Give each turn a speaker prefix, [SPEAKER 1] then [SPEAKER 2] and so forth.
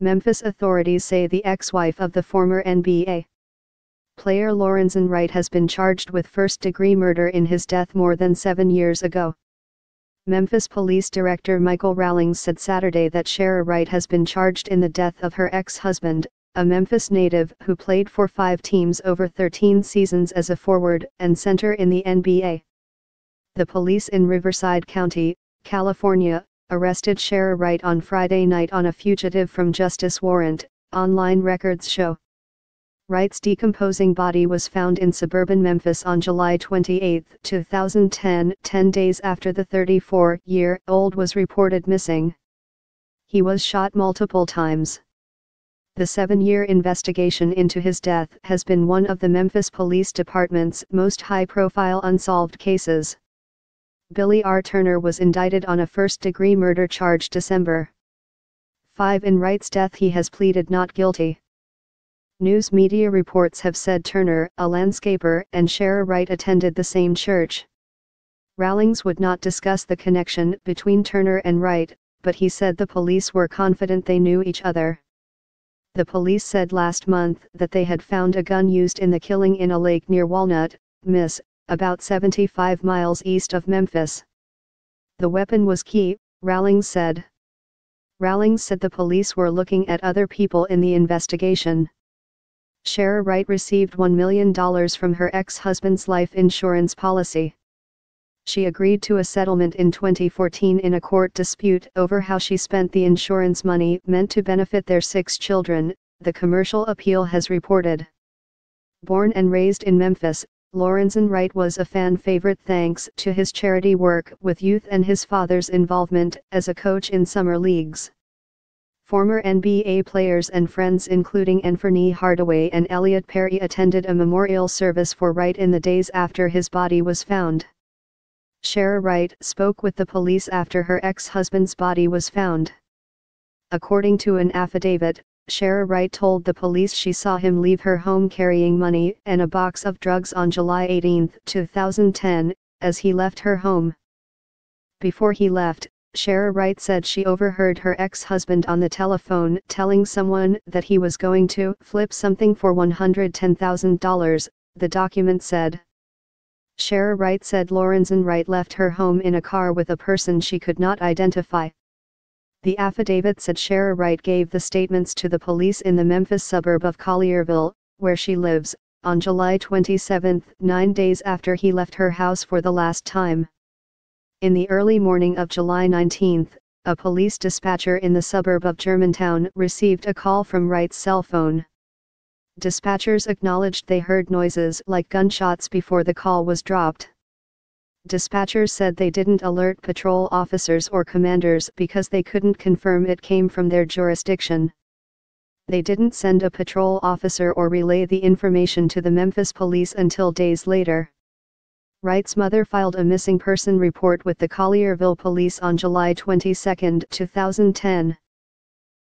[SPEAKER 1] Memphis authorities say the ex-wife of the former NBA player Lorenzen Wright has been charged with first-degree murder in his death more than 7 years ago. Memphis Police Director Michael Rawlings said Saturday that Shara Wright has been charged in the death of her ex-husband, a Memphis native who played for 5 teams over 13 seasons as a forward and center in the NBA. The police in Riverside County, California, arrested Shara Wright on Friday night on a fugitive from justice warrant, online records show. Wright's decomposing body was found in suburban Memphis on July 28, 2010, 10 days after the 34-year-old was reported missing. He was shot multiple times. The 7-year investigation into his death has been one of the Memphis Police Department's most high-profile unsolved cases. Billy R. Turner was indicted on a first-degree murder charge December 5. In Wright's death he has pleaded not guilty. News media reports have said Turner, a landscaper, and Shara Wright attended the same church. Rawlings would not discuss the connection between Turner and Wright, but he said the police were confident they knew each other. The police said last month that they had found a gun used in the killing in a lake near Walnut, Miss, about 75 miles east of Memphis. The weapon was key, Rawlings said. Rawlings said the police were looking at other people in the investigation. Shara Wright received $1 million from her ex-husband's life insurance policy. She agreed to a settlement in 2014 in a court dispute over how she spent the insurance money meant to benefit their 6 children, the Commercial Appeal has reported. Born and raised in Memphis, Lorenzen Wright was a fan favorite thanks to his charity work with youth and his father's involvement as a coach in summer leagues. Former NBA players and friends including Anthony Hardaway and Elliot Perry attended a memorial service for Wright in the days after his body was found. Shara Wright spoke with the police after her ex-husband's body was found. According to an affidavit, Shara Wright told the police she saw him leave her home carrying money and a box of drugs on July 18, 2010, as he left her home. Before he left, Shara Wright said she overheard her ex-husband on the telephone telling someone that he was going to flip something for $110,000, the document said. Shara Wright said Lorenzen Wright left her home in a car with a person she could not identify. The affidavit said Shara Wright gave the statements to the police in the Memphis suburb of Collierville, where she lives, on July 27, 9 days after he left her house for the last time. In the early morning of July 19, a police dispatcher in the suburb of Germantown received a call from Wright's cell phone. Dispatchers acknowledged they heard noises like gunshots before the call was dropped. Dispatchers said they didn't alert patrol officers or commanders because they couldn't confirm it came from their jurisdiction. They didn't send a patrol officer or relay the information to the Memphis police until days later. Wright's mother filed a missing person report with the Collierville police on July 22, 2010.